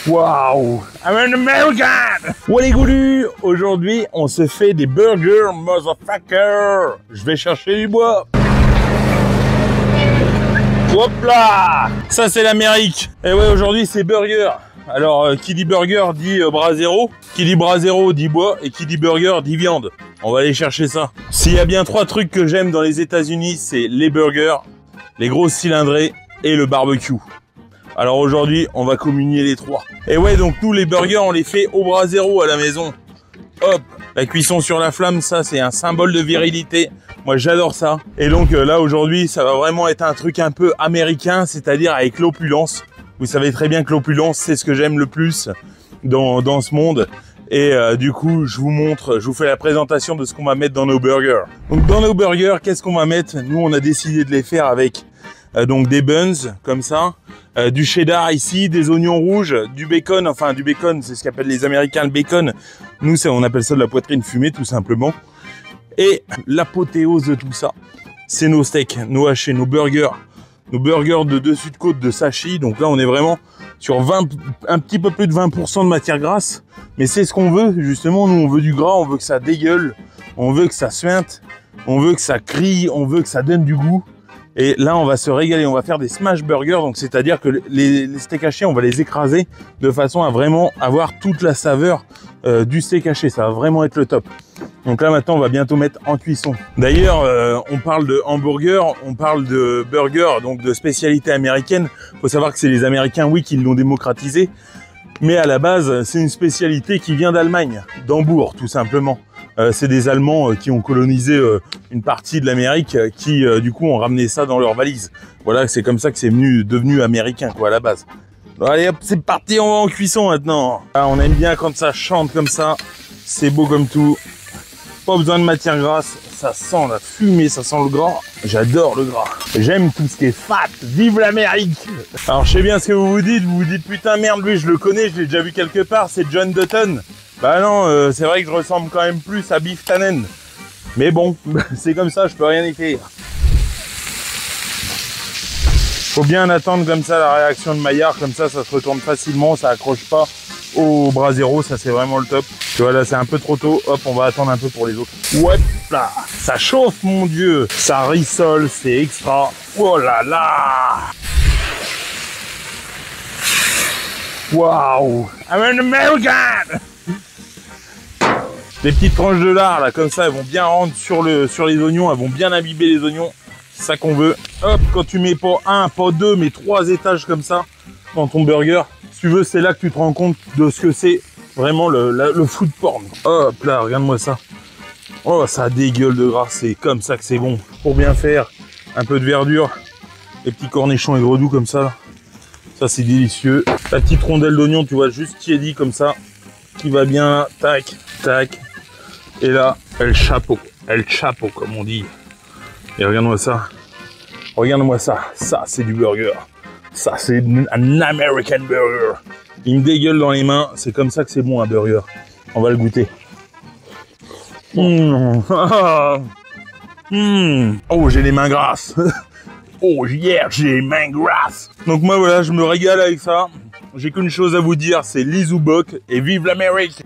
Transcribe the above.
Waouh, I'm an American. Ouais les goulus, aujourd'hui on se fait des burgers, motherfucker. Je vais chercher du bois. Hop là. Ça c'est l'Amérique. Et ouais, aujourd'hui c'est burger. Alors qui dit burger dit brasero. Qui dit brasero dit bois. Et qui dit burger dit viande. On va aller chercher ça. S'il y a bien 3 trucs que j'aime dans les États-Unis, c'est les burgers, les grosses cylindrées et le barbecue. Alors aujourd'hui, on va communier les 3. Et ouais, donc nous les burgers, on les fait au brasero à la maison. Hop, la cuisson sur la flamme, ça c'est un symbole de virilité. Moi j'adore ça. Et donc là aujourd'hui, ça va vraiment être un truc un peu américain, c'est-à-dire avec l'opulence. Vous savez très bien que l'opulence, c'est ce que j'aime le plus dans ce monde. Et du coup, je vous montre, je vous fais la présentation de ce qu'on va mettre dans nos burgers. Donc dans nos burgers, qu'est-ce qu'on va mettre? Nous, on a décidé de les faire avec donc des buns comme ça, du cheddar ici, des oignons rouges, du bacon, enfin du bacon, c'est ce qu'appellent les Américains le bacon. Nous, on appelle ça de la poitrine fumée tout simplement. Et l'apothéose de tout ça, c'est nos steaks, nos hachés, nos burgers de dessus de côte de Sachi. Donc là, on est vraiment sur un petit peu plus de 20% de matière grasse. Mais c'est ce qu'on veut, justement. Nous, on veut du gras, on veut que ça dégueule, on veut que ça suinte, on veut que ça crie, on veut que ça donne du goût. Et là, on va se régaler, on va faire des smash burgers, donc c'est-à-dire que les steaks hachés, on va les écraser de façon à vraiment avoir toute la saveur du steak haché. Ça va vraiment être le top. Donc là, maintenant, on va bientôt mettre en cuisson. D'ailleurs, on parle de hamburger, on parle de burger, donc de spécialité américaine. Faut savoir que c'est les Américains, oui, qui l'ont démocratisé. Mais à la base, c'est une spécialité qui vient d'Allemagne, d'Hambourg, tout simplement. C'est des Allemands qui ont colonisé une partie de l'Amérique, qui du coup ont ramené ça dans leurs valises. Voilà, c'est comme ça que c'est devenu américain, quoi, à la base. Bon, allez hop, c'est parti, on va en cuisson maintenant. Ah, on aime bien quand ça chante comme ça, c'est beau comme tout. Pas besoin de matière grasse, ça sent la fumée, ça sent le gras. J'adore le gras. J'aime tout ce qui est fat. Vive l'Amérique! Alors je sais bien ce que vous vous dites putain merde, lui je le connais, je l'ai déjà vu quelque part, c'est John Dutton. Bah non, c'est vrai que je ressemble quand même plus à Biff Tannen. Mais bon, c'est comme ça, je peux rien y faire. Faut bien attendre comme ça la réaction de Maillard, comme ça se retourne facilement, ça accroche pas au brasero, ça c'est vraiment le top. Tu vois là c'est un peu trop tôt, hop on va attendre un peu pour les autres. Ouais là, ça chauffe mon dieu, ça rissole, c'est extra. Oh là là. Waouh, I'm an American. Des petites tranches de lard là comme ça, elles vont bien rentrer sur les oignons, elles vont bien imbiber les oignons. C'est ça qu'on veut. Hop, quand tu mets pas un, pas deux, mais 3 étages comme ça dans ton burger, si tu veux, c'est là que tu te rends compte de ce que c'est vraiment le food porn. Hop là, regarde-moi ça. Oh, ça dégueule de gras, c'est comme ça que c'est bon. Pour bien faire, un peu de verdure, les petits cornichons aigre doux comme ça. Ça, c'est délicieux. La petite rondelle d'oignon, tu vois, juste tiédi comme ça, qui va bien, tac, tac. Et là, el chapeau comme on dit. Et regarde-moi ça. Regarde-moi ça. Ça, c'est du burger. Ça, c'est un American burger. Il me dégueule dans les mains. C'est comme ça que c'est bon, un burger. On va le goûter. Oh, j'ai les mains grasses. Oh, yeah, j'ai les mains grasses. Donc moi, voilà, je me régale avec ça. J'ai qu'une chose à vous dire, c'est Lizou Bock et vive l'Amérique.